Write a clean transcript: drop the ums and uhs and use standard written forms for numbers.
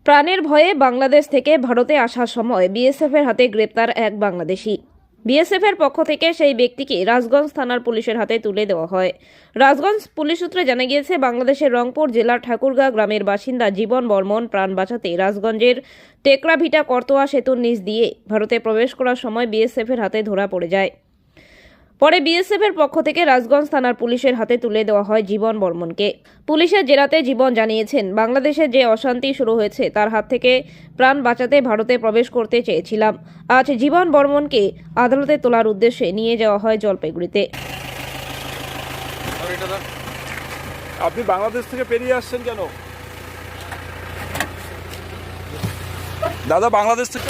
প্রাণের ভয়ে বাংলাদেশ থেকে ভারতে আসার সময় বিএসএফের হাতে গ্রেপ্তার এক বাংলাদেশি। বিএসএফের পক্ষ থেকে সেই ব্যক্তিকে রাজগঞ্জ থানার পুলিশের হাতে তুলে দেওয়া হয়। রাজগঞ্জ পুলিশ সূত্রে জানা গিয়েছে, বাংলাদেশের রংপুর জেলার ঠাকুরগাঁ গ্রামের বাসিন্দা জীবন বর্মন প্রাণ বাঁচাতে রাজগঞ্জের টেকরাভিটা করতোয়া সেতুর নিচ দিয়ে ভারতে প্রবেশ করার সময় বিএসএফের হাতে ধরা পড়ে যায়। পরে বিএসএফের পক্ষ থেকে রাজগঞ্জ থানার পুলিশের হাতে তুলে দেওয়া হয় জীবন বর্মনকে। পুলিশের জেরাতে জীবন জানিয়েছেন, বাংলাদেশে যে অশান্তি শুরু হয়েছে তার হাত থেকে প্রাণ বাঁচাতে ভারতে প্রবেশ করতে চেয়েছিলাম। আজ জীবন বর্মনকে আদালতে তোলার উদ্দেশ্যে নিয়ে যাওয়া হয় জলপাইগুড়িতে। আপনি বাংলাদেশ থেকে বেরিয়ে আসছেন কেন? দাদা বাংলাদেশ থেকে